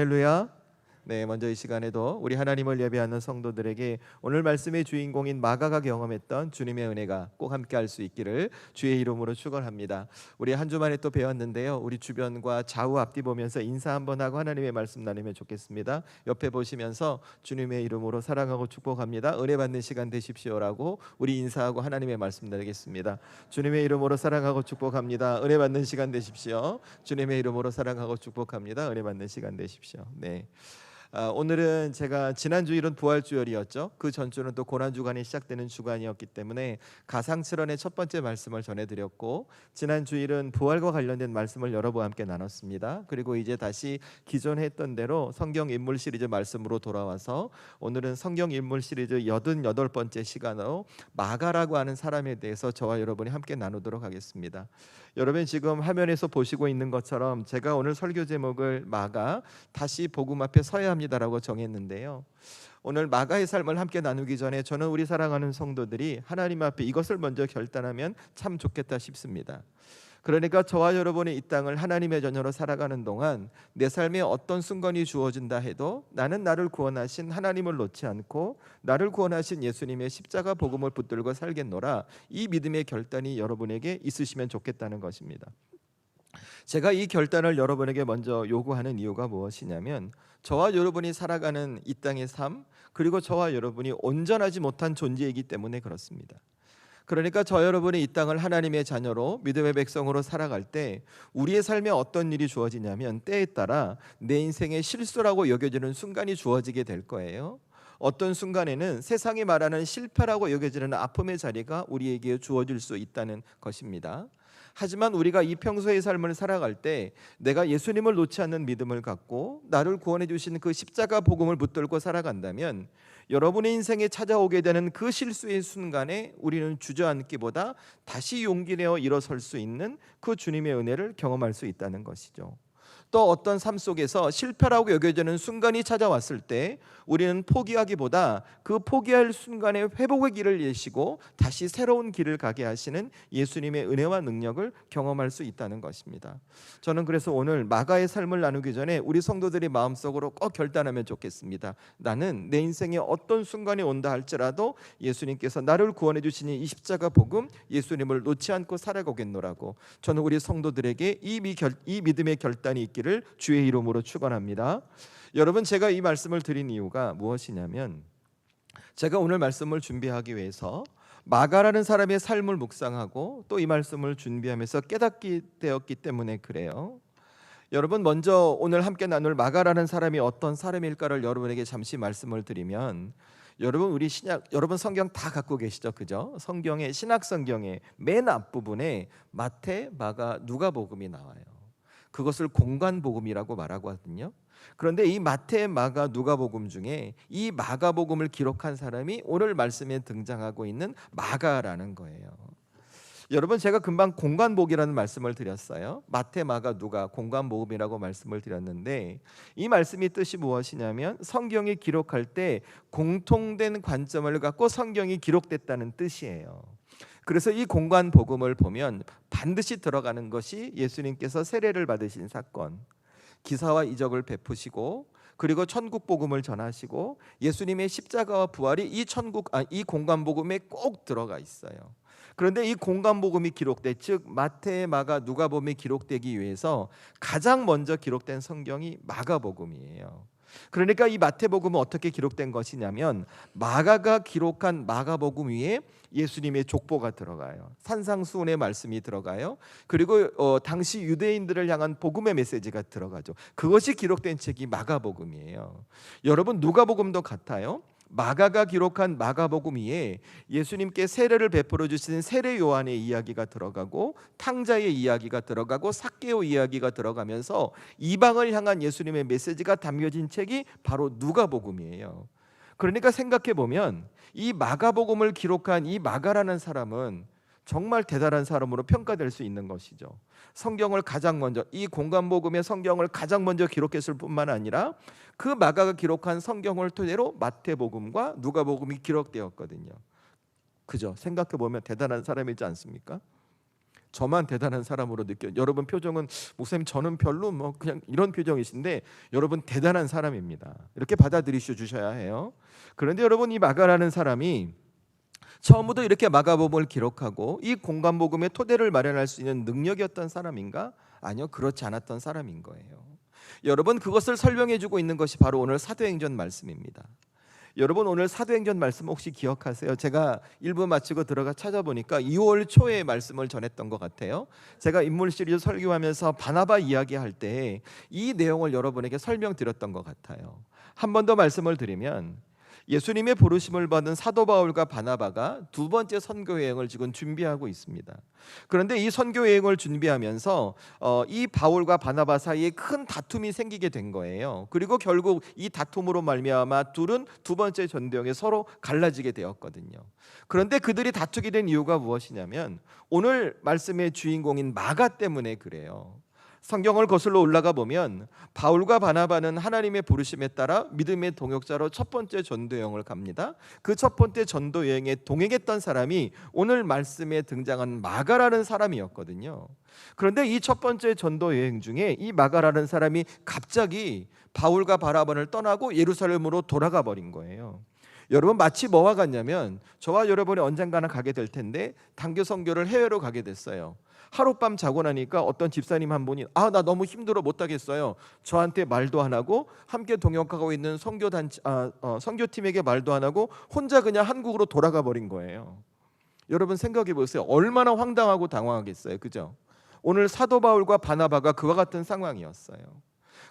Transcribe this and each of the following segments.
할렐루야. 네, 먼저 이 시간에도 우리 하나님을 예배하는 성도들에게 오늘 말씀의 주인공인 마가가 경험했던 주님의 은혜가 꼭 함께 할 수 있기를 주의 이름으로 축원합니다. 우리 한 주만에 또 배웠는데요. 우리 주변과 좌우 앞뒤 보면서 인사 한번 하고 하나님의 말씀 나누면 좋겠습니다. 옆에 보시면서 주님의 이름으로 사랑하고 축복합니다. 은혜 받는 시간 되십시오라고 우리 인사하고 하나님의 말씀 나누겠습니다. 주님의 이름으로 사랑하고 축복합니다. 은혜 받는 시간 되십시오. 주님의 이름으로 사랑하고 축복합니다. 은혜 받는 시간 되십시오. 네. 오늘은 제가 지난 주일은 부활주일이었죠. 그 전주는 또 고난주간이 시작되는 주간이었기 때문에 가상칠언의 첫 번째 말씀을 전해드렸고, 지난 주일은 부활과 관련된 말씀을 여러분과 함께 나눴습니다. 그리고 이제 다시 기존에 했던 대로 성경 인물 시리즈 말씀으로 돌아와서 오늘은 성경 인물 시리즈 88번째 시간으로 마가라고 하는 사람에 대해서 저와 여러분이 함께 나누도록 하겠습니다. 여러분 지금 화면에서 보시고 있는 것처럼 제가 오늘 설교 제목을 마가 다시 복음 앞에 서야 합니다라고 정했는데요. 오늘 마가의 삶을 함께 나누기 전에 저는 우리 사랑하는 성도들이 하나님 앞에 이것을 먼저 결단하면 참 좋겠다 싶습니다. 그러니까 저와 여러분이 이 땅을 하나님의 자녀로 살아가는 동안 내 삶에 어떤 순간이 주어진다 해도 나는 나를 구원하신 하나님을 놓지 않고 나를 구원하신 예수님의 십자가 복음을 붙들고 살겠노라, 이 믿음의 결단이 여러분에게 있으시면 좋겠다는 것입니다. 제가 이 결단을 여러분에게 먼저 요구하는 이유가 무엇이냐면, 저와 여러분이 살아가는 이 땅의 삶, 그리고 저와 여러분이 온전하지 못한 존재이기 때문에 그렇습니다. 그러니까 저 여러분이 이 땅을 하나님의 자녀로 믿음의 백성으로 살아갈 때 우리의 삶에 어떤 일이 주어지냐면, 때에 따라 내 인생의 실수라고 여겨지는 순간이 주어지게 될 거예요. 어떤 순간에는 세상이 말하는 실패라고 여겨지는 아픔의 자리가 우리에게 주어질 수 있다는 것입니다. 하지만 우리가 이 평소의 삶을 살아갈 때 내가 예수님을 놓지 않는 믿음을 갖고 나를 구원해 주신 그 십자가 복음을 붙들고 살아간다면, 여러분의 인생에 찾아오게 되는 그 실수의 순간에 우리는 주저앉기보다 다시 용기 내어 일어설 수 있는 그 주님의 은혜를 경험할 수 있다는 것이죠. 또 어떤 삶 속에서 실패라고 여겨지는 순간이 찾아왔을 때 우리는 포기하기보다 그 포기할 순간에 회복의 길을 예시고 다시 새로운 길을 가게 하시는 예수님의 은혜와 능력을 경험할 수 있다는 것입니다. 저는 그래서 오늘 마가의 삶을 나누기 전에 우리 성도들이 마음속으로 꼭 결단하면 좋겠습니다. 나는 내 인생에 어떤 순간이 온다 할지라도 예수님께서 나를 구원해 주시니 이 십자가 복음, 예수님을 놓지 않고 살아가겠노라고, 저는 우리 성도들에게 이 믿음의 결단이 있기를 주의 이름으로 축원합니다. 여러분, 제가 이 말씀을 드린 이유가 무엇이냐면, 제가 오늘 말씀을 준비하기 위해서 마가라는 사람의 삶을 묵상하고 또 이 말씀을 준비하면서 깨닫게 되었기 때문에 그래요. 여러분, 먼저 오늘 함께 나눌 마가라는 사람이 어떤 사람일까를 여러분에게 잠시 말씀을 드리면, 여러분 성경 다 갖고 계시죠, 그죠? 성경의 신약 성경의 맨 앞부분에 마태, 마가, 누가복음이 나와요. 그것을 공관복음이라고 말하고 하거든요. 그런데 이 마태, 마가, 누가복음 중에 이 마가복음을 기록한 사람이 오늘 말씀에 등장하고 있는 마가라는 거예요. 여러분, 제가 금방 공관복이라는 말씀을 드렸어요. 마태, 마가, 누가 공관복음이라고 말씀을 드렸는데, 이 말씀이 뜻이 무엇이냐면 성경이 기록할 때 공통된 관점을 갖고 성경이 기록됐다는 뜻이에요. 그래서 이 공관복음을 보면 반드시 들어가는 것이 예수님께서 세례를 받으신 사건, 기사와 이적을 베푸시고 그리고 천국 복음을 전하시고 예수님의 십자가와 부활이 이 공관복음에 꼭 들어가 있어요. 그런데 이 공관복음이 기록돼, 즉 마태, 마가, 누가복음이 기록되기 위해서 가장 먼저 기록된 성경이 마가복음이에요. 그러니까 이 마태복음은 어떻게 기록된 것이냐면, 마가가 기록한 마가복음 위에 예수님의 족보가 들어가요. 산상수훈의 말씀이 들어가요. 그리고 당시 유대인들을 향한 복음의 메시지가 들어가죠. 그것이 기록된 책이 마가복음이에요. 여러분, 누가복음도 같아요. 마가가 기록한 마가복음 위에 예수님께 세례를 베풀어 주시는 세례 요한의 이야기가 들어가고 탕자의 이야기가 들어가고 삭개오 이야기가 들어가면서 이방을 향한 예수님의 메시지가 담겨진 책이 바로 누가복음이에요. 그러니까 생각해 보면 이 마가복음을 기록한 이 마가라는 사람은 정말 대단한 사람으로 평가될 수 있는 것이죠. 성경을 가장 먼저, 이 공관복음의 성경을 가장 먼저 기록했을 뿐만 아니라 그 마가가 기록한 성경을 토대로 마태복음과 누가복음이 기록되었거든요. 그죠? 생각해 보면 대단한 사람이지 않습니까? 저만 대단한 사람으로 느껴요. 여러분 표정은 목사님 저는 별로 뭐 그냥 이런 표정이신데 여러분 대단한 사람입니다. 이렇게 받아들이셔 주셔야 해요. 그런데 여러분 이 마가라는 사람이 처음부터 이렇게 마가복음을 기록하고 이 공간복음의 토대를 마련할 수 있는 능력이었던 사람인가? 아니요, 그렇지 않았던 사람인 거예요. 여러분 그것을 설명해 주고 있는 것이 바로 오늘 사도행전 말씀입니다. 여러분 오늘 사도행전 말씀 혹시 기억하세요? 제가 1부 마치고 들어가 찾아보니까 2월 초에 말씀을 전했던 것 같아요. 제가 인물 시리즈 설교하면서 바나바 이야기할 때 이 내용을 여러분에게 설명드렸던 것 같아요. 한 번 더 말씀을 드리면 예수님의 부르심을 받은 사도 바울과 바나바가 두 번째 선교 여행을 지금 준비하고 있습니다. 그런데 이 선교 여행을 준비하면서 이 바울과 바나바 사이에 큰 다툼이 생기게 된 거예요. 그리고 결국 이 다툼으로 말미암아 둘은 두 번째 전도여행에 서로 갈라지게 되었거든요. 그런데 그들이 다투게 된 이유가 무엇이냐면 오늘 말씀의 주인공인 마가 때문에 그래요. 성경을 거슬러 올라가 보면 바울과 바나바는 하나님의 부르심에 따라 믿음의 동역자로 첫 번째 전도 여행을 갑니다. 그 첫 번째 전도 여행에 동행했던 사람이 오늘 말씀에 등장한 마가라는 사람이었거든요. 그런데 이 첫 번째 전도 여행 중에 이 마가라는 사람이 갑자기 바울과 바나바를 떠나고 예루살렘으로 돌아가 버린 거예요. 여러분 마치 뭐와 같냐면 저와 여러분이 언젠가는 가게 될 텐데 단교 선교를 해외로 가게 됐어요. 하룻밤 자고 나니까 어떤 집사님 한 분이 나 너무 힘들어 못하겠어요. 저한테 말도 안 하고 함께 동역하고 있는 선교팀에게 말도 안 하고 혼자 그냥 한국으로 돌아가 버린 거예요. 여러분 생각해 보세요. 얼마나 황당하고 당황하겠어요. 그죠? 오늘 사도 바울과 바나바가 그와 같은 상황이었어요.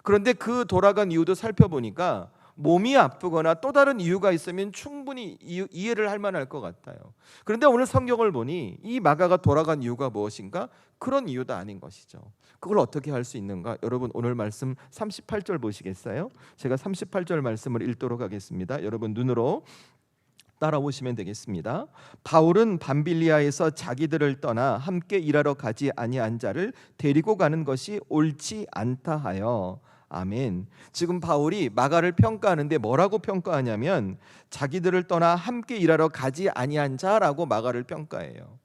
그런데 그 돌아간 이유도 살펴보니까 몸이 아프거나 또 다른 이유가 있으면 충분히 이해를 할 만할 것 같아요. 그런데 오늘 성경을 보니 이 마가가 돌아간 이유가 무엇인가? 그런 이유도 아닌 것이죠. 그걸 어떻게 할 수 있는가? 여러분 오늘 말씀 38절 보시겠어요? 제가 38절 말씀을 읽도록 하겠습니다. 여러분 눈으로 따라오시면 되겠습니다. 바울은 밤빌리아에서 자기들을 떠나 함께 일하러 가지 아니한 자를 데리고 가는 것이 옳지 않다 하여. 아멘. 지금 바울이 마가를 평가하는데 뭐라고 평가하냐면 자기들을 떠나 함께 일하러 가지 아니한 자라고 마가를 평가해요.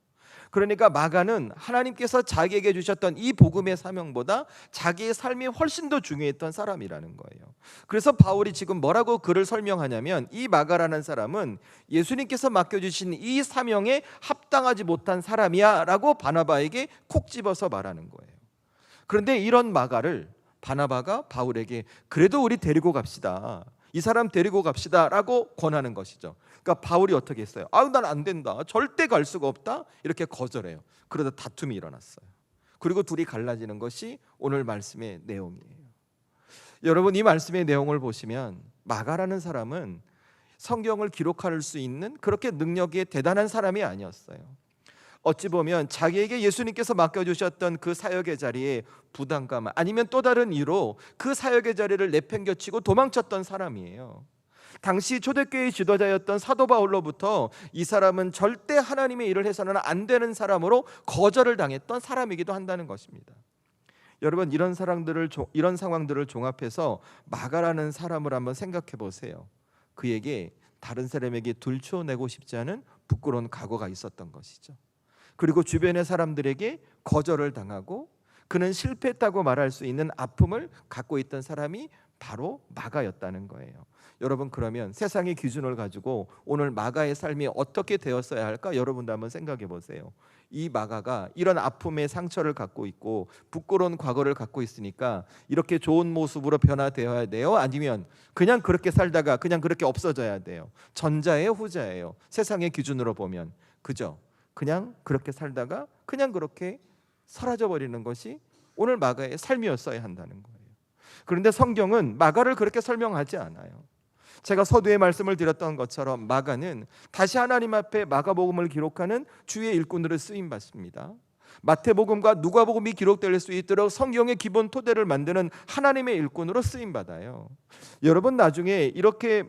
그러니까 마가는 하나님께서 자기에게 주셨던 이 복음의 사명보다 자기의 삶이 훨씬 더 중요했던 사람이라는 거예요. 그래서 바울이 지금 뭐라고 그를 설명하냐면 이 마가라는 사람은 예수님께서 맡겨주신 이 사명에 합당하지 못한 사람이야 라고 바나바에게 콕 집어서 말하는 거예요. 그런데 이런 마가를 바나바가 바울에게 그래도 우리 데리고 갑시다. 이 사람 데리고 갑시다 라고 권하는 것이죠. 그러니까 바울이 어떻게 했어요? 난 안 된다. 절대 갈 수가 없다. 이렇게 거절해요. 그러다 다툼이 일어났어요. 그리고 둘이 갈라지는 것이 오늘 말씀의 내용이에요. 여러분 이 말씀의 내용을 보시면 마가라는 사람은 성경을 기록할 수 있는 그렇게 능력이 대단한 사람이 아니었어요. 어찌 보면 자기에게 예수님께서 맡겨주셨던 그 사역의 자리에 부담감 아니면 또 다른 이유로 그 사역의 자리를 내팽겨치고 도망쳤던 사람이에요. 당시 초대교회의 지도자였던 사도 바울로부터 이 사람은 절대 하나님의 일을 해서는 안 되는 사람으로 거절을 당했던 사람이기도 한다는 것입니다. 여러분 이런 상황들을 종합해서 마가라는 사람을 한번 생각해 보세요. 그에게 다른 사람에게 들추어내고 싶지 않은 부끄러운 각오가 있었던 것이죠. 그리고 주변의 사람들에게 거절을 당하고 그는 실패했다고 말할 수 있는 아픔을 갖고 있던 사람이 바로 마가였다는 거예요. 여러분 그러면 세상의 기준을 가지고 오늘 마가의 삶이 어떻게 되었어야 할까? 여러분도 한번 생각해 보세요. 이 마가가 이런 아픔의 상처를 갖고 있고 부끄러운 과거를 갖고 있으니까 이렇게 좋은 모습으로 변화되어야 돼요? 아니면 그냥 그렇게 살다가 그냥 그렇게 없어져야 돼요? 전자예요? 후자예요? 세상의 기준으로 보면 그죠? 그냥 그렇게 살다가 그냥 그렇게 사라져버리는 것이 오늘 마가의 삶이었어야 한다는 거예요. 그런데 성경은 마가를 그렇게 설명하지 않아요. 제가 서두에 말씀을 드렸던 것처럼 마가는 다시 하나님 앞에 마가복음을 기록하는 주의 일꾼으로 쓰임받습니다. 마태복음과 누가복음이 기록될 수 있도록 성경의 기본 토대를 만드는 하나님의 일꾼으로 쓰임받아요. 여러분 나중에 이렇게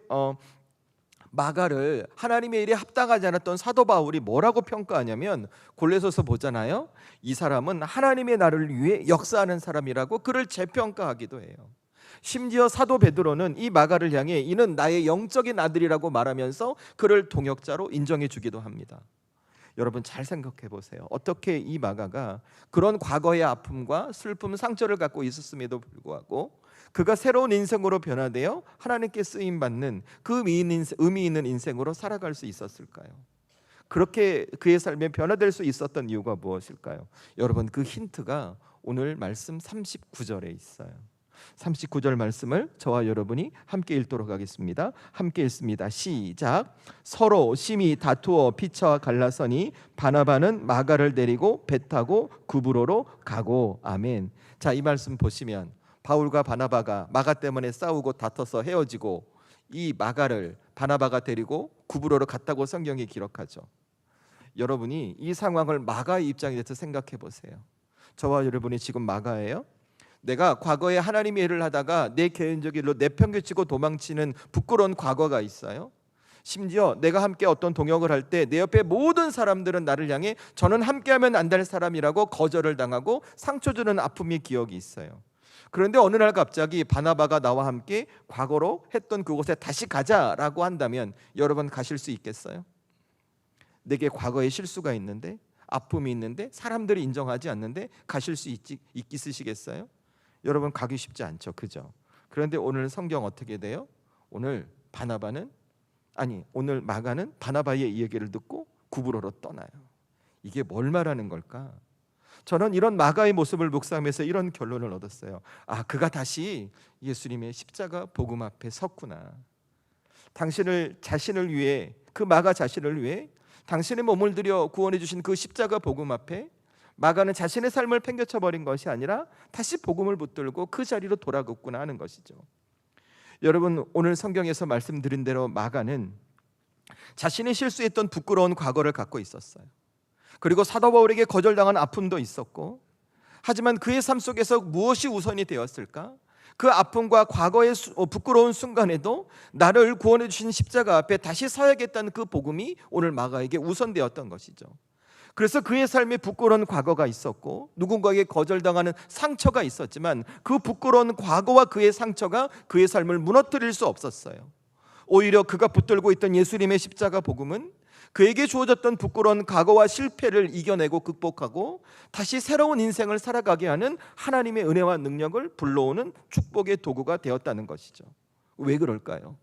마가를 하나님의 일에 합당하지 않았던 사도 바울이 뭐라고 평가하냐면 골로새서 보잖아요. 이 사람은 하나님의 나라를 위해 역사하는 사람이라고 그를 재평가하기도 해요. 심지어 사도 베드로는 이 마가를 향해 이는 나의 영적인 아들이라고 말하면서 그를 동역자로 인정해 주기도 합니다. 여러분 잘 생각해 보세요. 어떻게 이 마가가 그런 과거의 아픔과 슬픔, 상처를 갖고 있었음에도 불구하고 그가 새로운 인생으로 변화되어 하나님께 쓰임 받는 그 의미 있는 인생으로 살아갈 수 있었을까요? 그렇게 그의 삶에 변화될 수 있었던 이유가 무엇일까요? 여러분, 그 힌트가 오늘 말씀 39절에 있어요. 39절 말씀을 저와 여러분이 함께 읽도록 하겠습니다. 함께 읽습니다. 시작. 서로 심히 다투어 피차와 갈라서니 바나바는 마가를 데리고 배 타고 구브로로 가고. 아멘. 자, 이 말씀 보시면 바울과 바나바가 마가 때문에 싸우고 다퉈서 헤어지고 이 마가를 바나바가 데리고 구브로로 갔다고 성경이 기록하죠. 여러분이 이 상황을 마가의 입장에서 생각해 보세요. 저와 여러분이 지금 마가예요. 내가 과거에 하나님의 일을 하다가 내 개인적 일로 내팽개치고 도망치는 부끄러운 과거가 있어요. 심지어 내가 함께 어떤 동역을 할 때 내 옆에 모든 사람들은 나를 향해 저는 함께하면 안 될 사람이라고 거절을 당하고 상처 주는 아픔의 기억이 있어요. 그런데 어느 날 갑자기 바나바가 나와 함께 과거로 했던 그곳에 다시 가자라고 한다면 여러분 가실 수 있겠어요? 내게 과거에 실수가 있는데, 아픔이 있는데, 사람들이 인정하지 않는데 가실 수 있으시겠어요? 여러분 가기 쉽지 않죠, 그죠? 그런데 오늘 성경 어떻게 돼요? 오늘 마가는 바나바의 이 얘기를 듣고 구브로로 떠나요. 이게 뭘 말하는 걸까? 저는 이런 마가의 모습을 묵상하면서 이런 결론을 얻었어요. 아, 그가 다시 예수님의 십자가 복음 앞에 섰구나. 자신을 위해, 그 마가 자신을 위해 당신의 몸을 들여 구원해 주신 그 십자가 복음 앞에 마가는 자신의 삶을 팽개쳐 버린 것이 아니라 다시 복음을 붙들고 그 자리로 돌아갔구나 하는 것이죠. 여러분, 오늘 성경에서 말씀드린 대로 마가는 자신이 실수했던 부끄러운 과거를 갖고 있었어요. 그리고 사도 바울에게 거절당한 아픔도 있었고, 하지만 그의 삶 속에서 무엇이 우선이 되었을까? 그 아픔과 과거의 부끄러운 순간에도 나를 구원해 주신 십자가 앞에 다시 서야겠다는 그 복음이 오늘 마가에게 우선되었던 것이죠. 그래서 그의 삶에 부끄러운 과거가 있었고 누군가에게 거절당하는 상처가 있었지만 그 부끄러운 과거와 그의 상처가 그의 삶을 무너뜨릴 수 없었어요. 오히려 그가 붙들고 있던 예수님의 십자가 복음은 그에게 주어졌던 부끄러운 과거와 실패를 이겨내고 극복하고 다시 새로운 인생을 살아가게 하는 하나님의 은혜와 능력을 불러오는 축복의 도구가 되었다는 것이죠. 왜 그럴까요?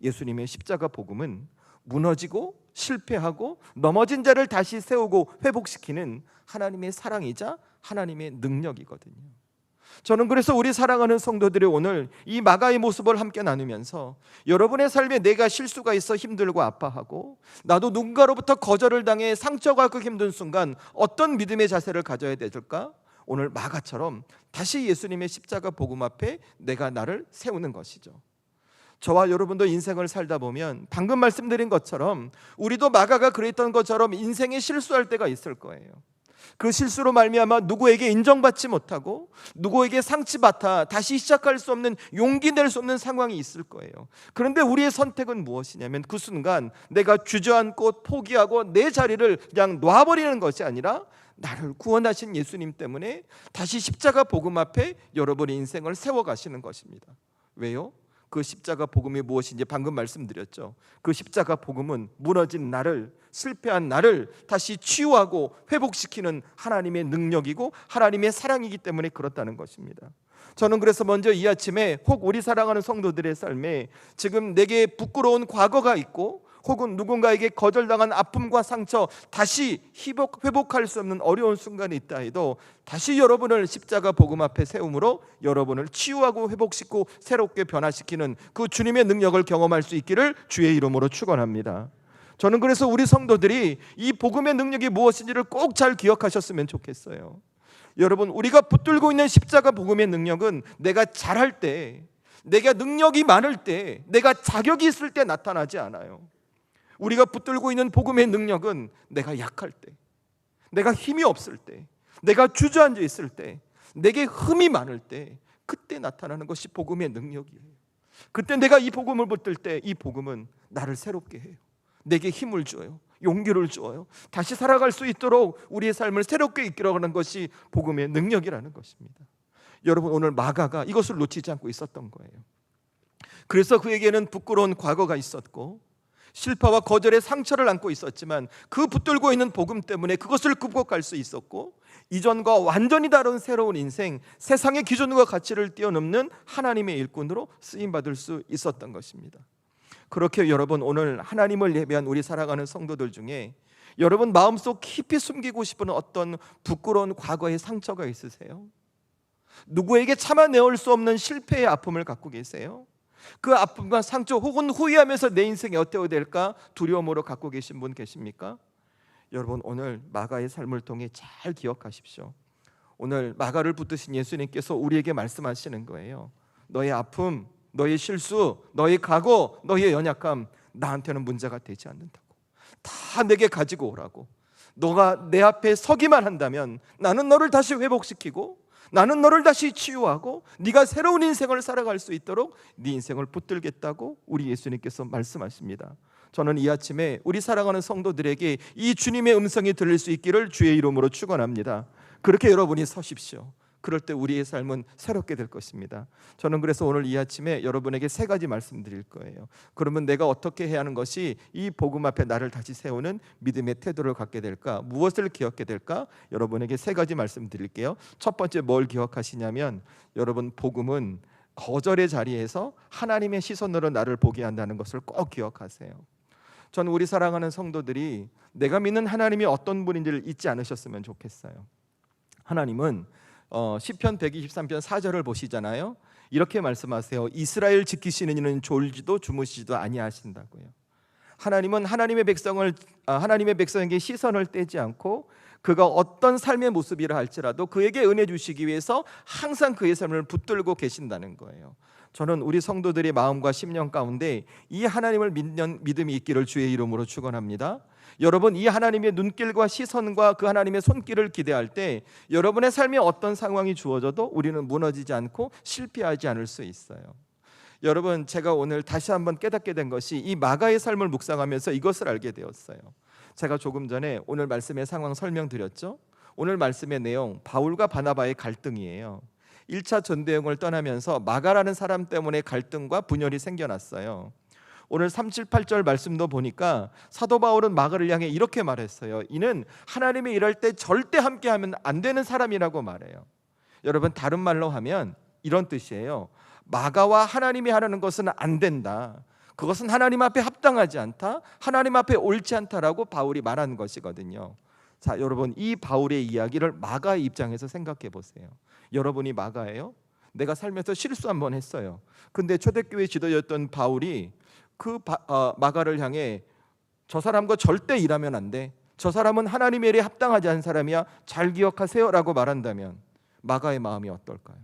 예수님의 십자가 복음은 무너지고 실패하고 넘어진 자를 다시 세우고 회복시키는 하나님의 사랑이자 하나님의 능력이거든요. 저는 그래서 우리 사랑하는 성도들이 오늘 이 마가의 모습을 함께 나누면서 여러분의 삶에 내가 실수가 있어 힘들고 아파하고 나도 누군가로부터 거절을 당해 상처받고 힘든 순간 어떤 믿음의 자세를 가져야 될까? 오늘 마가처럼 다시 예수님의 십자가 복음 앞에 내가 나를 세우는 것이죠. 저와 여러분도 인생을 살다 보면 방금 말씀드린 것처럼 우리도 마가가 그랬던 것처럼 인생에 실수할 때가 있을 거예요. 그 실수로 말미암아 누구에게 인정받지 못하고 누구에게 상처받아 다시 시작할 수 없는, 용기 낼 수 없는 상황이 있을 거예요. 그런데 우리의 선택은 무엇이냐면 그 순간 내가 주저앉고 포기하고 내 자리를 그냥 놔버리는 것이 아니라 나를 구원하신 예수님 때문에 다시 십자가 복음 앞에 여러분의 인생을 세워가시는 것입니다. 왜요? 그 십자가 복음이 무엇인지 방금 말씀드렸죠. 그 십자가 복음은 무너진 나를, 실패한 나를 다시 치유하고 회복시키는 하나님의 능력이고 하나님의 사랑이기 때문에 그렇다는 것입니다. 저는 그래서 먼저 이 아침에 혹 우리 사랑하는 성도들의 삶에 지금 내게 부끄러운 과거가 있고 혹은 누군가에게 거절당한 아픔과 상처, 다시 회복할 수 없는 어려운 순간이 있다 해도 다시 여러분을 십자가 복음 앞에 세움으로 여러분을 치유하고 회복시키고 새롭게 변화시키는 그 주님의 능력을 경험할 수 있기를 주의 이름으로 축원합니다. 저는 그래서 우리 성도들이 이 복음의 능력이 무엇인지를 꼭 잘 기억하셨으면 좋겠어요. 여러분, 우리가 붙들고 있는 십자가 복음의 능력은 내가 잘할 때, 내가 능력이 많을 때, 내가 자격이 있을 때 나타나지 않아요. 우리가 붙들고 있는 복음의 능력은 내가 약할 때, 내가 힘이 없을 때, 내가 주저앉아 있을 때, 내게 흠이 많을 때, 그때 나타나는 것이 복음의 능력이에요. 그때 내가 이 복음을 붙들 때 이 복음은 나를 새롭게 해요. 내게 힘을 줘요. 용기를 줘요. 다시 살아갈 수 있도록 우리의 삶을 새롭게 이끌어가는 것이 복음의 능력이라는 것입니다. 여러분, 오늘 마가가 이것을 놓치지 않고 있었던 거예요. 그래서 그에게는 부끄러운 과거가 있었고 실패와 거절의 상처를 안고 있었지만 그 붙들고 있는 복음 때문에 그것을 극복할 수 있었고, 이전과 완전히 다른 새로운 인생, 세상의 기준과 가치를 뛰어넘는 하나님의 일꾼으로 쓰임받을 수 있었던 것입니다. 그렇게 여러분, 오늘 하나님을 예배한 우리 살아가는 성도들 중에 여러분 마음속 깊이 숨기고 싶은 어떤 부끄러운 과거의 상처가 있으세요? 누구에게 참아내올 수 없는 실패의 아픔을 갖고 계세요? 그 아픔과 상처 혹은 후회하면서 내 인생이 어때야 될까 두려움으로 갖고 계신 분 계십니까? 여러분, 오늘 마가의 삶을 통해 잘 기억하십시오. 오늘 마가를 붙드신 예수님께서 우리에게 말씀하시는 거예요. 너의 아픔, 너의 실수, 너의 각오, 너의 연약함 나한테는 문제가 되지 않는다고. 다 내게 가지고 오라고. 너가 내 앞에 서기만 한다면 나는 너를 다시 회복시키고, 나는 너를 다시 치유하고 네가 새로운 인생을 살아갈 수 있도록 네 인생을 붙들겠다고 우리 예수님께서 말씀하십니다. 저는 이 아침에 우리 사랑하는 성도들에게 이 주님의 음성이 들릴 수 있기를 주의 이름으로 축원합니다. 그렇게 여러분이 서십시오. 그럴 때 우리의 삶은 새롭게 될 것입니다. 저는 그래서 오늘 이 아침에 여러분에게 세 가지 말씀드릴 거예요. 그러면 내가 어떻게 해야 하는 것이 이 복음 앞에 나를 다시 세우는 믿음의 태도를 갖게 될까? 무엇을 기억하게 될까? 여러분에게 세 가지 말씀드릴게요. 첫 번째, 뭘 기억하시냐면, 여러분, 복음은 거절의 자리에서 하나님의 시선으로 나를 보게 한다는 것을 꼭 기억하세요. 저는 우리 사랑하는 성도들이 내가 믿는 하나님이 어떤 분인지를 잊지 않으셨으면 좋겠어요. 하나님은 시편 123편 4절을 보시잖아요. 이렇게 말씀하세요. 이스라엘 지키시는 이는 졸지도 주무시지도 아니하신다고요. 하나님은 하나님의 백성에게 시선을 떼지 않고 그가 어떤 삶의 모습이라 할지라도 그에게 은혜 주시기 위해서 항상 그의 삶을 붙들고 계신다는 거예요. 저는 우리 성도들의 마음과 심령 가운데 이 하나님을 믿는 믿음이 있기를 주의 이름으로 축원합니다. 여러분, 이 하나님의 눈길과 시선과 그 하나님의 손길을 기대할 때 여러분의 삶에 어떤 상황이 주어져도 우리는 무너지지 않고 실패하지 않을 수 있어요. 여러분, 제가 오늘 다시 한번 깨닫게 된 것이 이 마가의 삶을 묵상하면서 이것을 알게 되었어요. 제가 조금 전에 오늘 말씀의 상황 설명드렸죠. 오늘 말씀의 내용, 바울과 바나바의 갈등이에요. 1차 전도여행을 떠나면서 마가라는 사람 때문에 갈등과 분열이 생겨났어요. 오늘 3, 7, 8절 말씀도 보니까 사도 바울은 마가를 향해 이렇게 말했어요. 이는 하나님의 일할 때 절대 함께하면 안 되는 사람이라고 말해요. 여러분, 다른 말로 하면 이런 뜻이에요. 마가와 하나님이 하라는 것은 안 된다. 그것은 하나님 앞에 합당하지 않다. 하나님 앞에 옳지 않다라고 바울이 말한 것이거든요. 자, 여러분, 이 바울의 이야기를 마가의 입장에서 생각해 보세요. 여러분이 마가예요? 내가 살면서 실수 한번 했어요. 근데 초대교회 지도였던 바울이 마가를 향해 저 사람과 절대 일하면 안 돼. 저 사람은 하나님의 일에 합당하지 않은 사람이야. 잘 기억하세요 라고 말한다면 마가의 마음이 어떨까요?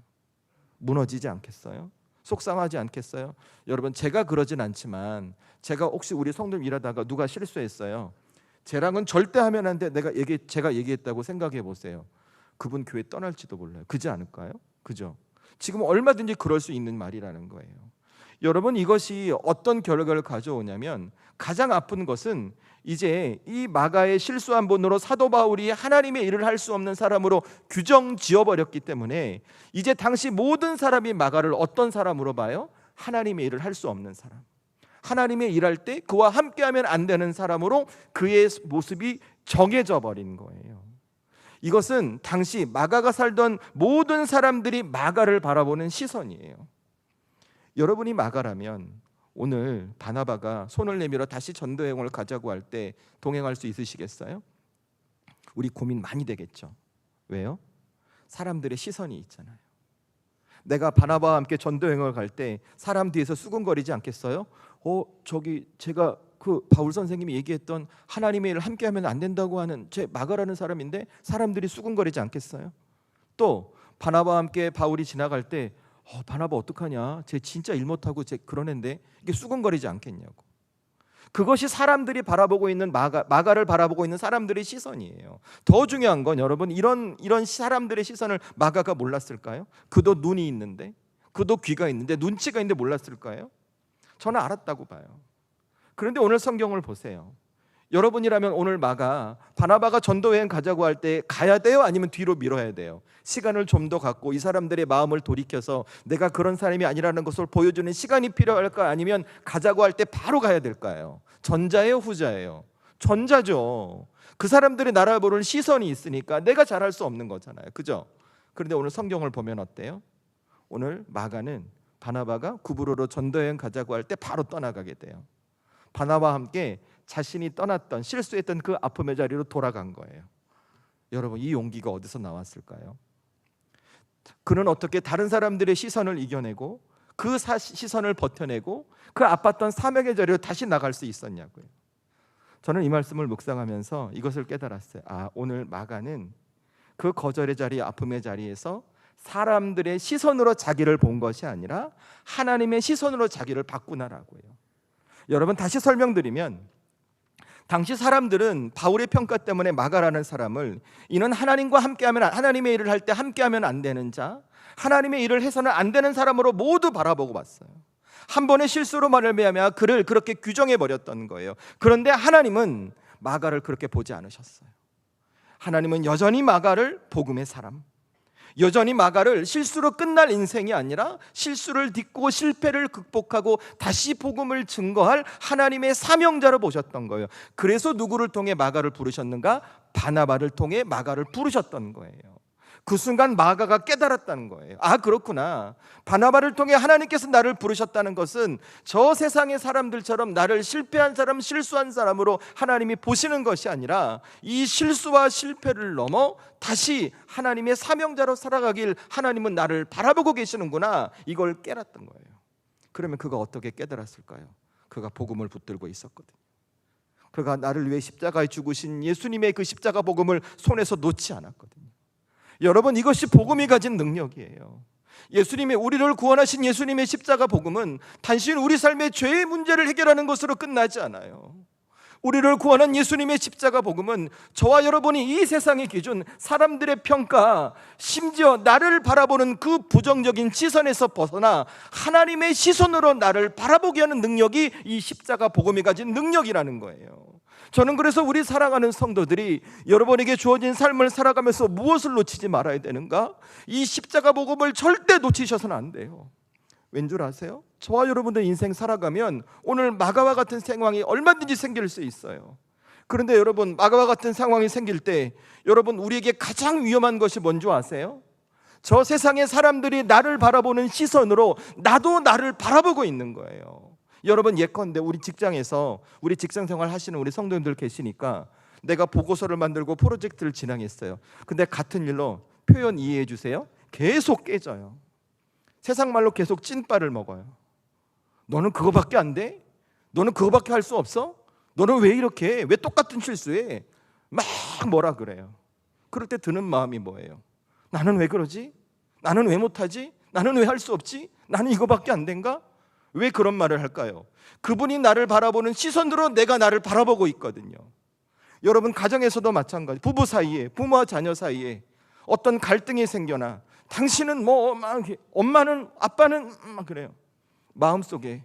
무너지지 않겠어요? 속상하지 않겠어요? 여러분, 제가 그러진 않지만 제가 혹시 우리 성도님 일하다가 누가 실수했어요. 쟤랑은 절대 하면 안 돼. 제가 얘기했다고 생각해 보세요. 그분 교회 떠날지도 몰라요. 그지 않을까요? 그죠? 지금 얼마든지 그럴 수 있는 말이라는 거예요. 여러분, 이것이 어떤 결과를 가져오냐면, 가장 아픈 것은 이제 이 마가의 실수한 본으로 사도 바울이 하나님의 일을 할 수 없는 사람으로 규정 지어버렸기 때문에 이제 당시 모든 사람이 마가를 어떤 사람으로 봐요? 하나님의 일을 할 수 없는 사람, 하나님의 일할 때 그와 함께하면 안 되는 사람으로 그의 모습이 정해져 버린 거예요. 이것은 당시 마가가 살던 모든 사람들이 마가를 바라보는 시선이에요. 여러분이 마가라면 오늘 바나바가 손을 내밀어 다시 전도여행을 가자고 할 때 동행할 수 있으시겠어요? 우리 고민 많이 되겠죠. 왜요? 사람들의 시선이 있잖아요. 내가 바나바와 함께 전도여행을 갈 때 사람 뒤에서 수군거리지 않겠어요? 저기 제가 그 바울 선생님이 얘기했던 하나님의 일을 함께하면 안 된다고 하는 제 마가라는 사람인데 사람들이 수군거리지 않겠어요? 또 바나바와 함께 바울이 지나갈 때 바나바 어떡하냐? 쟤 진짜 일 못하고 쟤 그런 앤데 이게 수군거리지 않겠냐고. 그것이 사람들이 바라보고 있는 마가를 바라보고 있는 사람들의 시선이에요. 더 중요한 건 여러분, 이런 사람들의 시선을 마가가 몰랐을까요? 그도 눈이 있는데, 그도 귀가 있는데, 눈치가 있는데 몰랐을까요? 저는 알았다고 봐요. 그런데 오늘 성경을 보세요. 여러분이라면 오늘 바나바가 전도여행 가자고 할 때 가야 돼요? 아니면 뒤로 밀어야 돼요? 시간을 좀 더 갖고 이 사람들의 마음을 돌이켜서 내가 그런 사람이 아니라는 것을 보여주는 시간이 필요할까? 아니면 가자고 할 때 바로 가야 될까요? 전자예요, 후자예요? 전자죠. 그 사람들이 나를 보는 시선이 있으니까 내가 잘할 수 없는 거잖아요, 그죠? 그런데 오늘 성경을 보면 어때요? 오늘 마가는 바나바가 구브로로 전도여행 가자고 할 때 바로 떠나가게 돼요. 바나바와 함께 자신이 떠났던 실수했던 그 아픔의 자리로 돌아간 거예요. 여러분, 이 용기가 어디서 나왔을까요? 그는 어떻게 다른 사람들의 시선을 이겨내고 그 시선을 버텨내고 그 아팠던 사명의 자리로 다시 나갈 수 있었냐고요. 저는 이 말씀을 묵상하면서 이것을 깨달았어요. 오늘 마가는 그 거절의 자리, 아픔의 자리에서 사람들의 시선으로 자기를 본 것이 아니라 하나님의 시선으로 자기를 봤구나라고요. 여러분, 다시 설명드리면 당시 사람들은 바울의 평가 때문에 마가라는 사람을 이는 하나님과 함께하면, 하나님의 일을 할 때 함께하면 안 되는 자, 하나님의 일을 해서는 안 되는 사람으로 모두 바라보고 봤어요. 한 번의 실수로 말미암아 그를 그렇게 규정해 버렸던 거예요. 그런데 하나님은 마가를 그렇게 보지 않으셨어요. 하나님은 여전히 마가를 복음의 사람, 여전히 마가를 실수로 끝날 인생이 아니라 실수를 딛고 실패를 극복하고 다시 복음을 증거할 하나님의 사명자로 보셨던 거예요. 그래서 누구를 통해 마가를 부르셨는가? 바나바를 통해 마가를 부르셨던 거예요. 그 순간 마가가 깨달았다는 거예요. 그렇구나. 바나바를 통해 하나님께서 나를 부르셨다는 것은 저 세상의 사람들처럼 나를 실패한 사람, 실수한 사람으로 하나님이 보시는 것이 아니라 이 실수와 실패를 넘어 다시 하나님의 사명자로 살아가길 하나님은 나를 바라보고 계시는구나. 이걸 깨달았던 거예요. 그러면 그가 어떻게 깨달았을까요? 그가 복음을 붙들고 있었거든요. 그가 나를 위해 십자가에 죽으신 예수님의 그 십자가 복음을 손에서 놓지 않았거든요. 여러분, 이것이 복음이 가진 능력이에요. 예수님의, 우리를 구원하신 예수님의 십자가 복음은 단순히 우리 삶의 죄의 문제를 해결하는 것으로 끝나지 않아요. 우리를 구원한 예수님의 십자가 복음은 저와 여러분이 이 세상의 기준, 사람들의 평가, 심지어 나를 바라보는 그 부정적인 시선에서 벗어나 하나님의 시선으로 나를 바라보게 하는 능력이 이 십자가 복음이 가진 능력이라는 거예요. 저는 그래서 우리 사랑하는 성도들이 여러분에게 주어진 삶을 살아가면서 무엇을 놓치지 말아야 되는가? 이 십자가 복음을 절대 놓치셔서는 안 돼요. 왠 줄 아세요? 저와 여러분들 인생 살아가면 오늘 마가와 같은 상황이 얼마든지 생길 수 있어요. 그런데 여러분, 마가와 같은 상황이 생길 때 여러분, 우리에게 가장 위험한 것이 뭔지 아세요? 저 세상의 사람들이 나를 바라보는 시선으로 나도 나를 바라보고 있는 거예요. 여러분, 예컨대 우리 직장에서 우리 직장 생활 하시는 우리 성도님들 계시니까 내가 보고서를 만들고 프로젝트를 진행했어요. 근데 같은 일로 표현 이해해 주세요. 계속 깨져요. 세상 말로 계속 찐빠를 먹어요. 너는 그거밖에 안 돼? 너는 그거밖에 할 수 없어? 너는 왜 이렇게 해? 왜 똑같은 실수해? 막 뭐라 그래요. 그럴 때 드는 마음이 뭐예요? 나는 왜 그러지? 나는 왜 못하지? 나는 왜 할 수 없지? 나는 이거밖에 안 된가? 왜 그런 말을 할까요? 그분이 나를 바라보는 시선으로 내가 나를 바라보고 있거든요. 여러분, 가정에서도 마찬가지. 부부 사이에, 부모와 자녀 사이에 어떤 갈등이 생겨나 당신은 엄마는, 아빠는 막 그래요. 마음속에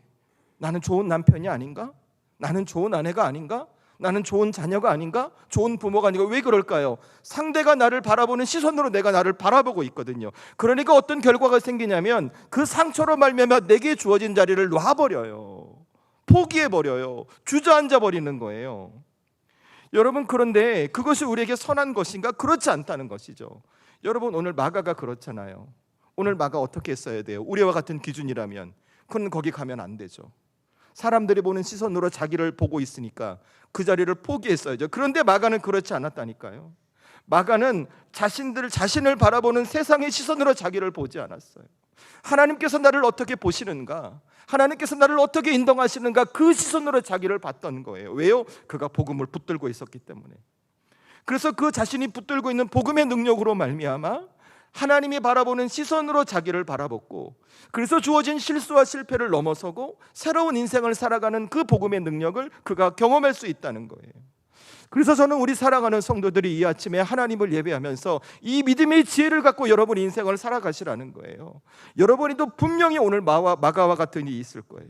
나는 좋은 남편이 아닌가? 나는 좋은 아내가 아닌가? 나는 좋은 자녀가 아닌가? 좋은 부모가 아닌가? 왜 그럴까요? 상대가 나를 바라보는 시선으로 내가 나를 바라보고 있거든요. 그러니까 어떤 결과가 생기냐면 그 상처로 말미암아 내게 주어진 자리를 놔버려요. 포기해버려요. 주저앉아 버리는 거예요. 여러분, 그런데 그것이 우리에게 선한 것인가? 그렇지 않다는 것이죠. 여러분, 오늘 마가가 그렇잖아요. 오늘 마가 어떻게 써야 돼요? 우리와 같은 기준이라면 그건 거기 가면 안 되죠. 사람들이 보는 시선으로 자기를 보고 있으니까 그 자리를 포기했어야죠. 그런데 마가는 그렇지 않았다니까요. 마가는 자신을 바라보는 세상의 시선으로 자기를 보지 않았어요. 하나님께서 나를 어떻게 보시는가? 하나님께서 나를 어떻게 인정하시는가? 그 시선으로 자기를 봤던 거예요. 왜요? 그가 복음을 붙들고 있었기 때문에. 그래서 그 자신이 붙들고 있는 복음의 능력으로 말미암아 하나님이 바라보는 시선으로 자기를 바라봤고, 그래서 주어진 실수와 실패를 넘어서고 새로운 인생을 살아가는 그 복음의 능력을 그가 경험할 수 있다는 거예요. 그래서 저는 우리 사랑하는 성도들이 이 아침에 하나님을 예배하면서 이 믿음의 지혜를 갖고 여러분 인생을 살아가시라는 거예요. 여러분이도 분명히 오늘 마가와 같은 일이 있을 거예요.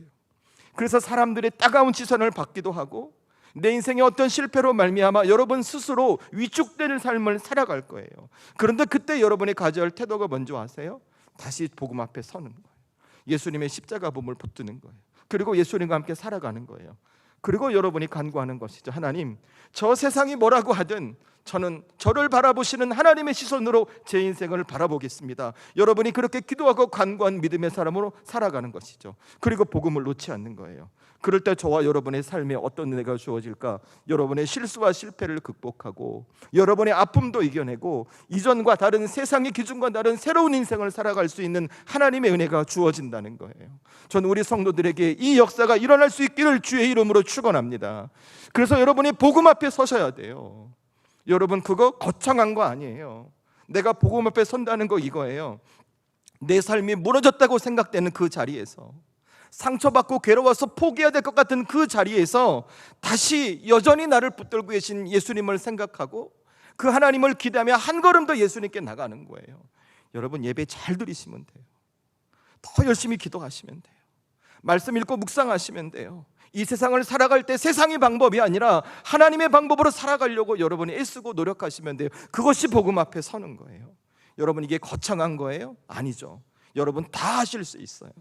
그래서 사람들의 따가운 시선을 받기도 하고 내 인생의 어떤 실패로 말미암아 여러분 스스로 위축되는 삶을 살아갈 거예요. 그런데 그때 여러분이 가져야 할 태도가 뭔지 아세요? 다시 복음 앞에 서는 거예요. 예수님의 십자가 몸을 붙드는 거예요. 그리고 예수님과 함께 살아가는 거예요. 그리고 여러분이 간구하는 것이죠. 하나님, 저 세상이 뭐라고 하든 저는 저를 바라보시는 하나님의 시선으로 제 인생을 바라보겠습니다. 여러분이 그렇게 기도하고 간구한 믿음의 사람으로 살아가는 것이죠. 그리고 복음을 놓지 않는 거예요. 그럴 때 저와 여러분의 삶에 어떤 은혜가 주어질까? 여러분의 실수와 실패를 극복하고 여러분의 아픔도 이겨내고 이전과 다른 세상의 기준과 다른 새로운 인생을 살아갈 수 있는 하나님의 은혜가 주어진다는 거예요. 저는 우리 성도들에게 이 역사가 일어날 수 있기를 주의 이름으로 축원합니다. 그래서 여러분이 복음 앞에 서셔야 돼요. 여러분, 그거 거창한 거 아니에요. 내가 복음 앞에 선다는 거 이거예요. 내 삶이 무너졌다고 생각되는 그 자리에서, 상처받고 괴로워서 포기해야 될 것 같은 그 자리에서 다시 여전히 나를 붙들고 계신 예수님을 생각하고 그 하나님을 기대하며 한 걸음 더 예수님께 나가는 거예요. 여러분, 예배 잘 들으시면 돼요. 더 열심히 기도하시면 돼요. 말씀 읽고 묵상하시면 돼요. 이 세상을 살아갈 때 세상의 방법이 아니라 하나님의 방법으로 살아가려고 여러분이 애쓰고 노력하시면 돼요. 그것이 복음 앞에 서는 거예요. 여러분, 이게 거창한 거예요? 아니죠. 여러분 다 하실 수 있어요.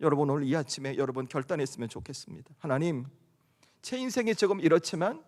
여러분, 오늘 이 아침에 여러분 결단했으면 좋겠습니다. 하나님, 제 인생이 조금 이렇지만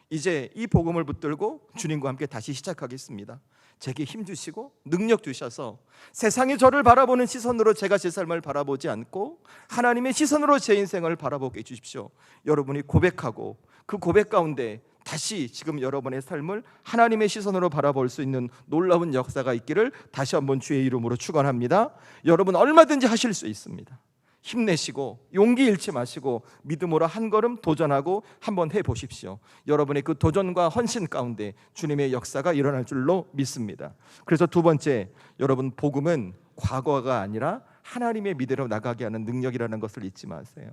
이제 이 복음을 붙들고 주님과 함께 다시 시작하겠습니다. 제게 힘 주시고 능력 주셔서 세상이 저를 바라보는 시선으로 제가 제 삶을 바라보지 않고 하나님의 시선으로 제 인생을 바라보게 해주십시오. 여러분이 고백하고 그 고백 가운데 다시 지금 여러분의 삶을 하나님의 시선으로 바라볼 수 있는 놀라운 역사가 있기를 다시 한번 주의 이름으로 축원합니다. 여러분 얼마든지 하실 수 있습니다. 힘내시고 용기 잃지 마시고 믿음으로 한 걸음 도전하고 한번 해보십시오. 여러분의 그 도전과 헌신 가운데 주님의 역사가 일어날 줄로 믿습니다. 그래서 두 번째, 여러분, 복음은 과거가 아니라 하나님의 미래로 나가게 하는 능력이라는 것을 잊지 마세요.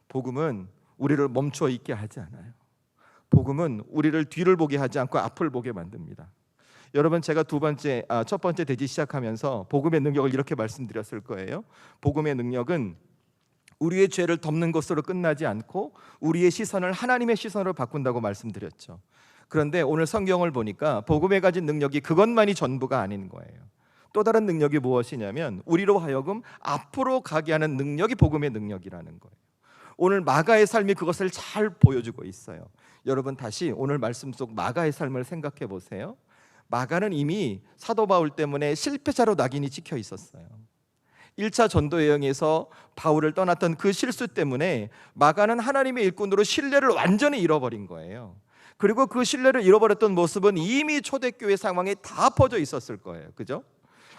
복음은 우리를 멈춰 있게 하지 않아요. 복음은 우리를 뒤를 보게 하지 않고 앞을 보게 만듭니다. 여러분, 제가 첫 번째 대지 시작하면서 복음의 능력을 이렇게 말씀드렸을 거예요. 복음의 능력은 우리의 죄를 덮는 것으로 끝나지 않고 우리의 시선을 하나님의 시선으로 바꾼다고 말씀드렸죠. 그런데 오늘 성경을 보니까 복음에 가진 능력이 그것만이 전부가 아닌 거예요. 또 다른 능력이 무엇이냐면 우리로 하여금 앞으로 가게 하는 능력이 복음의 능력이라는 거예요. 오늘 마가의 삶이 그것을 잘 보여주고 있어요. 여러분, 다시 오늘 말씀 속 마가의 삶을 생각해 보세요. 마가는 이미 사도 바울 때문에 실패자로 낙인이 찍혀 있었어요. 1차 전도 여행에서 바울을 떠났던 그 실수 때문에 마가는 하나님의 일꾼으로 신뢰를 완전히 잃어버린 거예요. 그리고 그 신뢰를 잃어버렸던 모습은 이미 초대교회 상황에 다 퍼져 있었을 거예요. 그죠?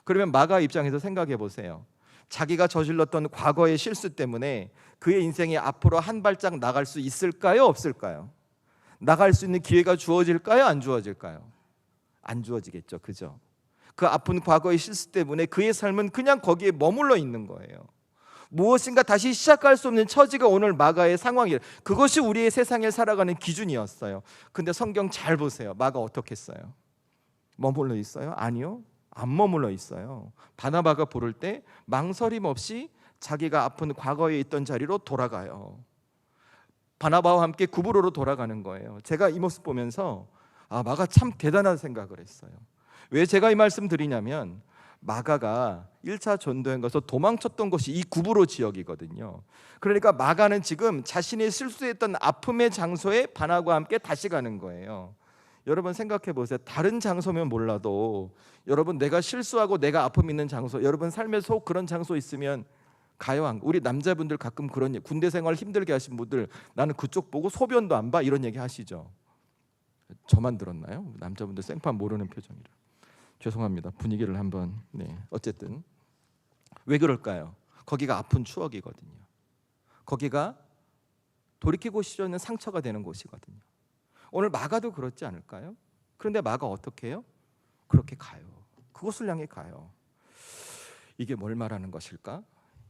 그러면 마가 입장에서 생각해 보세요. 자기가 저질렀던 과거의 실수 때문에 그의 인생이 앞으로 한 발짝 나갈 수 있을까요? 없을까요? 나갈 수 있는 기회가 주어질까요? 안 주어질까요? 안 주어지겠죠. 그죠? 그 아픈 과거의 실수 때문에 그의 삶은 그냥 거기에 머물러 있는 거예요. 무엇인가 다시 시작할 수 없는 처지가 오늘 마가의 상황이에요. 그것이 우리의 세상에 살아가는 기준이었어요. 근데 성경 잘 보세요. 마가 어떻게 했어요? 머물러 있어요? 아니요. 안 머물러 있어요. 바나바가 부를 때 망설임 없이 자기가 아픈 과거에 있던 자리로 돌아가요. 바나바와 함께 구브로로 돌아가는 거예요. 제가 이 모습 보면서 마가 참 대단한 생각을 했어요. 왜 제가 이 말씀 드리냐면 마가가 1차 전도행 가서 도망쳤던 곳이 이 구브로 지역이거든요. 그러니까 마가는 지금 자신이 실수했던 아픔의 장소에 바나바와 함께 다시 가는 거예요. 여러분 생각해 보세요. 다른 장소면 몰라도 여러분 내가 실수하고 내가 아픔 있는 장소, 여러분 삶에서 그런 장소 있으면 가요? 우리 남자분들 가끔 그런 군대 생활 힘들게 하신 분들 나는 그쪽 보고 소변도 안 봐 이런 얘기 하시죠. 저만 들었나요? 남자분들 생판 모르는 표정이라 죄송합니다. 분위기를 한번 어쨌든 왜 그럴까요? 거기가 아픈 추억이거든요. 거기가 돌이키고 싶지 않는 상처가 되는 곳이거든요. 오늘 마가도 그렇지 않을까요? 그런데 마가 어떻게 해요? 그렇게 가요. 그곳을 향해 가요. 이게 뭘 말하는 것일까?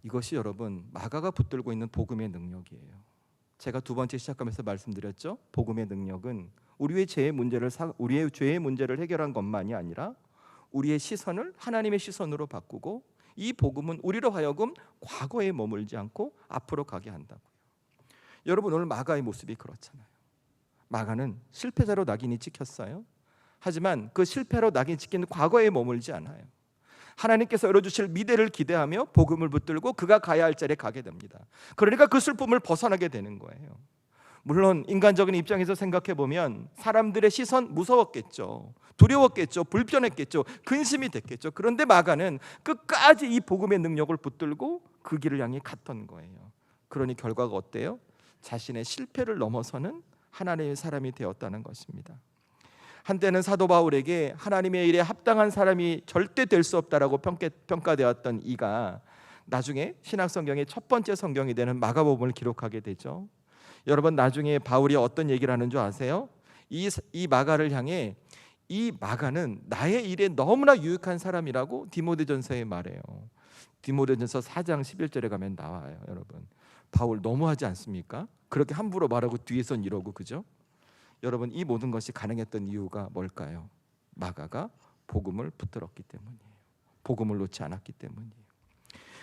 이것이 여러분 마가가 붙들고 있는 복음의 능력이에요. 제가 두 번째 시작하면서 말씀드렸죠. 복음의 능력은 우리의 죄의 문제를 해결한 것만이 아니라 우리의 시선을 하나님의 시선으로 바꾸고 이 복음은 우리로 하여금 과거에 머물지 않고 앞으로 가게 한다고요. 여러분, 오늘 마가의 모습이 그렇잖아요. 마가는 실패자로 낙인이 찍혔어요. 하지만 그 실패로 낙인 찍힌 과거에 머물지 않아요. 하나님께서 열어주실 미래를 기대하며 복음을 붙들고 그가 가야 할 자리에 가게 됩니다. 그러니까 그 슬픔을 벗어나게 되는 거예요. 물론 인간적인 입장에서 생각해 보면 사람들의 시선 무서웠겠죠, 두려웠겠죠, 불편했겠죠, 근심이 됐겠죠. 그런데 마가는 끝까지 이 복음의 능력을 붙들고 그 길을 향해 갔던 거예요. 그러니 결과가 어때요? 자신의 실패를 넘어서는 하나님의 사람이 되었다는 것입니다. 한때는 사도 바울에게 하나님의 일에 합당한 사람이 절대 될 수 없다라고 평가되었던 이가 나중에 신약성경의 첫 번째 성경이 되는 마가복음을 기록하게 되죠. 여러분, 나중에 바울이 어떤 얘기를 하는 줄 아세요? 이 마가를 향해 이 마가는 나의 일에 너무나 유익한 사람이라고 디모데전서에 말해요. 디모데전서 4장 11절에 가면 나와요. 여러분, 바울 너무하지 않습니까? 그렇게 함부로 말하고 뒤에선 이러고, 그죠? 여러분, 이 모든 것이 가능했던 이유가 뭘까요? 마가가 복음을 붙들었기 때문이에요. 복음을 놓지 않았기 때문이에요.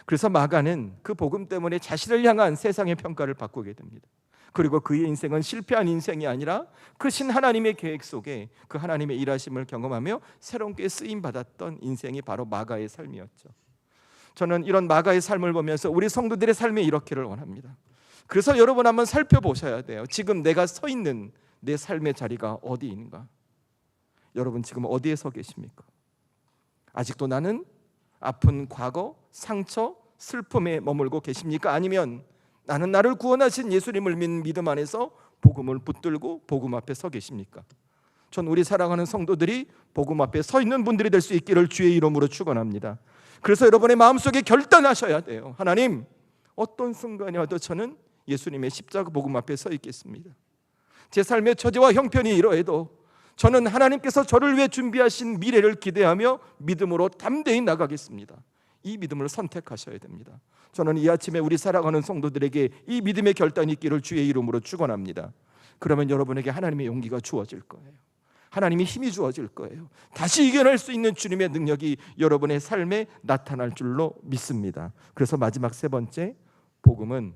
그래서 마가는 그 복음 때문에 자신을 향한 세상의 평가를 바꾸게 됩니다. 그리고 그의 인생은 실패한 인생이 아니라 크신 하나님의 계획 속에 그 하나님의 일하심을 경험하며 새롭게 쓰임 받았던 인생이 바로 마가의 삶이었죠. 저는 이런 마가의 삶을 보면서 우리 성도들의 삶이 이렇기를 원합니다. 그래서 여러분, 한번 살펴보셔야 돼요. 지금 내가 서 있는 내 삶의 자리가 어디인가? 여러분, 지금 어디에 서 계십니까? 아직도 나는 아픈 과거, 상처, 슬픔에 머물고 계십니까? 아니면 나는 나를 구원하신 예수님을 믿는 믿음 안에서 복음을 붙들고 복음 앞에 서 계십니까? 전 우리 사랑하는 성도들이 복음 앞에 서 있는 분들이 될 수 있기를 주의 이름으로 축원합니다. 그래서 여러분의 마음속에 결단하셔야 돼요. 하나님, 어떤 순간이 와도 저는 예수님의 십자가 복음 앞에 서 있겠습니다. 제 삶의 처지와 형편이 이러해도 저는 하나님께서 저를 위해 준비하신 미래를 기대하며 믿음으로 담대히 나가겠습니다. 이 믿음을 선택하셔야 됩니다. 저는 이 아침에 우리 사랑하는 성도들에게 이 믿음의 결단이 있기를 주의 이름으로 축원합니다. 그러면 여러분에게 하나님의 용기가 주어질 거예요. 하나님의 힘이 주어질 거예요. 다시 이겨낼 수 있는 주님의 능력이 여러분의 삶에 나타날 줄로 믿습니다. 그래서 마지막 세 번째, 복음은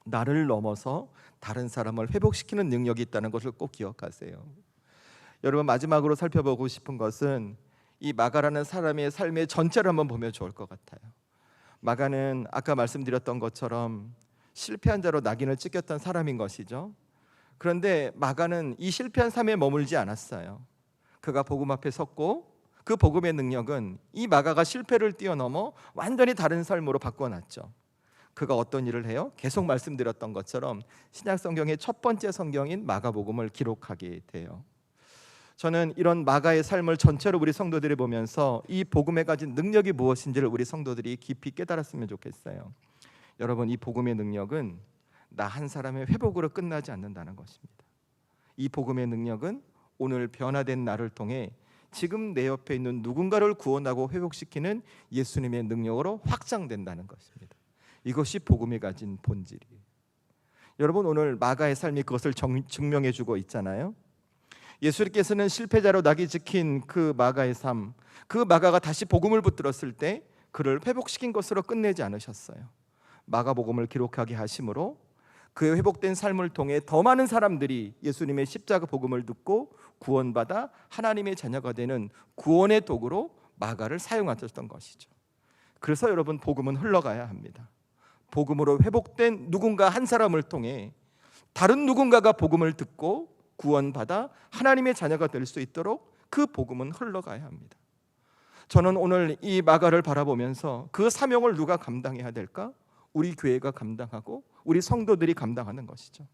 나를 넘어서 다른 사람을 회복시키는 능력이 있다는 것을 꼭 기억하세요. 여러분, 마지막으로 살펴보고 싶은 것은 이 마가라는 사람의 삶의 전체를 한번 보면 좋을 것 같아요. 마가는 아까 말씀드렸던 것처럼 실패한 자로 낙인을 찍혔던 사람인 것이죠. 그런데 마가는 이 실패한 삶에 머물지 않았어요. 그가 복음 앞에 섰고 그 복음의 능력은 이 마가가 실패를 뛰어넘어 완전히 다른 삶으로 바꿔놨죠. 그가 어떤 일을 해요? 계속 말씀드렸던 것처럼 신약 성경의 첫 번째 성경인 마가복음을 기록하게 돼요. 저는 이런 마가의 삶을 전체로 우리 성도들이 보면서 이 복음에 가진 능력이 무엇인지를 우리 성도들이 깊이 깨달았으면 좋겠어요. 여러분, 이 복음의 능력은 나 한 사람의 회복으로 끝나지 않는다는 것입니다. 이 복음의 능력은 오늘 변화된 나를 통해 지금 내 옆에 있는 누군가를 구원하고 회복시키는 예수님의 능력으로 확장된다는 것입니다. 이것이 복음이 가진 본질이에요. 여러분, 오늘 마가의 삶이 그것을 증명해주고 있잖아요. 예수님께서는 실패자로 낙이 찍힌 그 마가의 삶, 그 마가가 다시 복음을 붙들었을 때 그를 회복시킨 것으로 끝내지 않으셨어요. 마가복음을 기록하게 하심으로 그의 회복된 삶을 통해 더 많은 사람들이 예수님의 십자가 복음을 듣고 구원받아 하나님의 자녀가 되는 구원의 도구로 마가를 사용하셨던 것이죠. 그래서 여러분, 복음은 흘러가야 합니다. 복음으로 회복된 누군가 한 사람을 통해 다른 누군가가 복음을 듣고 구원받아 하나님의 자녀가 될 수 있도록 그 복음은 흘러가야 합니다. 저는 오늘 이 마가를 바라보면서 그 사명을 누가 감당해야 될까? 우리 교회가 감당하고 우리 성도들이 감당하는 것이죠.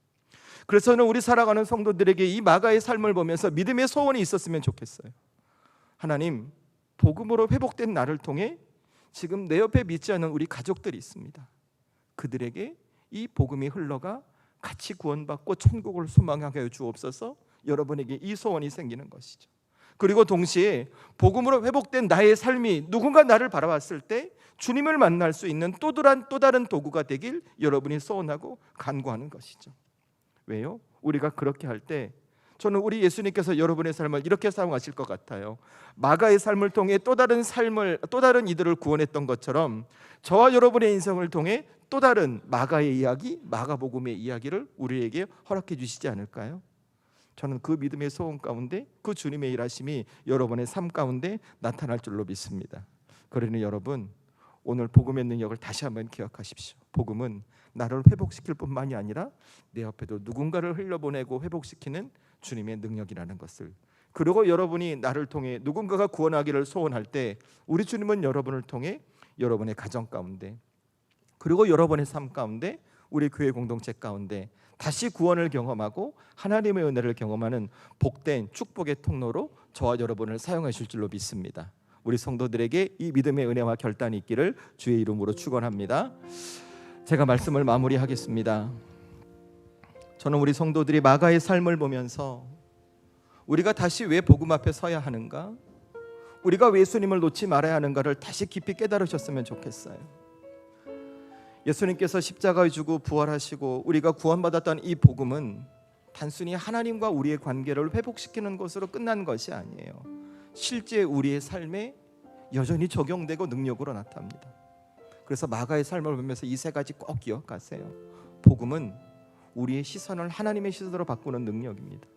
그래서 저는 우리 살아가는 성도들에게 이 마가의 삶을 보면서 믿음의 소원이 있었으면 좋겠어요. 하나님, 복음으로 회복된 나를 통해 지금 내 옆에 믿지 않는 우리 가족들이 있습니다. 그들에게 이 복음이 흘러가 같이 구원받고 천국을 소망하게 해 주옵소서. 여러분에게 이 소원이 생기는 것이죠. 그리고 동시에 복음으로 회복된 나의 삶이 누군가 나를 바라봤을 때 주님을 만날 수 있는 또 다른 도구가 되길 여러분이 소원하고 간구하는 것이죠. 왜요? 우리가 그렇게 할 때 저는 우리 예수님께서 여러분의 삶을 이렇게 사용하실 것 같아요. 마가의 삶을 통해 또 다른 이들을 구원했던 것처럼 저와 여러분의 인생을 통해 또 다른 마가의 이야기, 마가복음의 이야기를 우리에게 허락해 주시지 않을까요? 저는 그 믿음의 소원 가운데 그 주님의 일하심이 여러분의 삶 가운데 나타날 줄로 믿습니다. 그러니 여러분, 오늘 복음의 능력을 다시 한번 기억하십시오. 복음은 나를 회복시킬 뿐만이 아니라 내 옆에도 누군가를 흘려보내고 회복시키는 주님의 능력이라는 것을, 그리고 여러분이 나를 통해 누군가가 구원하기를 소원할 때 우리 주님은 여러분을 통해 여러분의 가정 가운데, 그리고 여러분의 삶 가운데, 우리 교회 공동체 가운데 다시 구원을 경험하고 하나님의 은혜를 경험하는 복된 축복의 통로로 저와 여러분을 사용하실 줄로 믿습니다. 우리 성도들에게 이 믿음의 은혜와 결단이 있기를 주의 이름으로 축원합니다. 제가 말씀을 마무리하겠습니다. 저는 우리 성도들이 마가의 삶을 보면서 우리가 다시 왜 복음 앞에 서야 하는가, 우리가 왜 예수님을 놓지 말아야 하는가를 다시 깊이 깨달으셨으면 좋겠어요. 예수님께서 십자가에 죽고 부활하시고 우리가 구원받았던 이 복음은 단순히 하나님과 우리의 관계를 회복시키는 것으로 끝난 것이 아니에요. 실제 우리의 삶에 여전히 적용되고 능력으로 나타납니다. 그래서 마가의 삶을 보면서 이 세 가지 꼭 기억하세요. 복음은 우리의 시선을 하나님의 시선으로 바꾸는 능력입니다.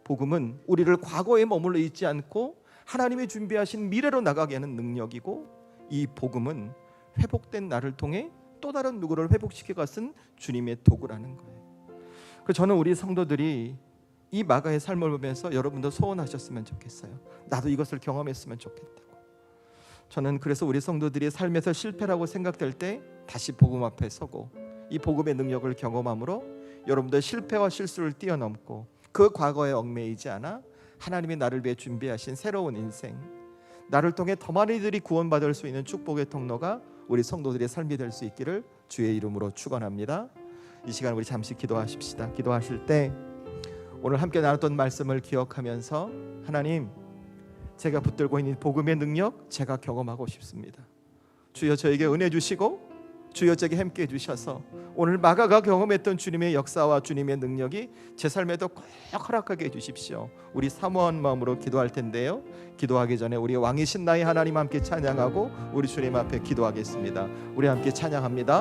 복음은 우리를 과거에 머물러 있지 않고 하나님이 준비하신 미래로 나가게 하는 능력이고, 이 복음은 회복된 나를 통해 또 다른 누구를 회복시켜 쓴 주님의 도구라는 거예요. 그래서 저는 우리 성도들이 이 마가의 삶을 보면서 여러분도 소원하셨으면 좋겠어요. 나도 이것을 경험했으면 좋겠다고. 저는 그래서 우리 성도들이 삶에서 실패라고 생각될 때 다시 복음 앞에 서고 이 복음의 능력을 경험함으로 여러분들 실패와 실수를 뛰어넘고 그 과거에 얽매이지 않아 하나님이 나를 위해 준비하신 새로운 인생, 나를 통해 더 많은 이들이 구원받을 수 있는 축복의 통로가 우리 성도들의 삶이 될 수 있기를 주의 이름으로 축원합니다. 이 시간 우리 잠시 기도하십시다. 기도하실 때 오늘 함께 나눴던 말씀을 기억하면서, 하나님, 제가 붙들고 있는 복음의 능력 제가 경험하고 싶습니다. 주여 저에게 은혜 주시고 주여 저에게 함께 해주셔서 오늘 마가가 경험했던 주님의 역사와 주님의 능력이 제 삶에도 꼭 허락하게 해주십시오. 우리 사모한 마음으로 기도할 텐데요, 기도하기 전에 우리 왕이신 나의 하나님 함께 찬양하고 우리 주님 앞에 기도하겠습니다. 우리 함께 찬양합니다.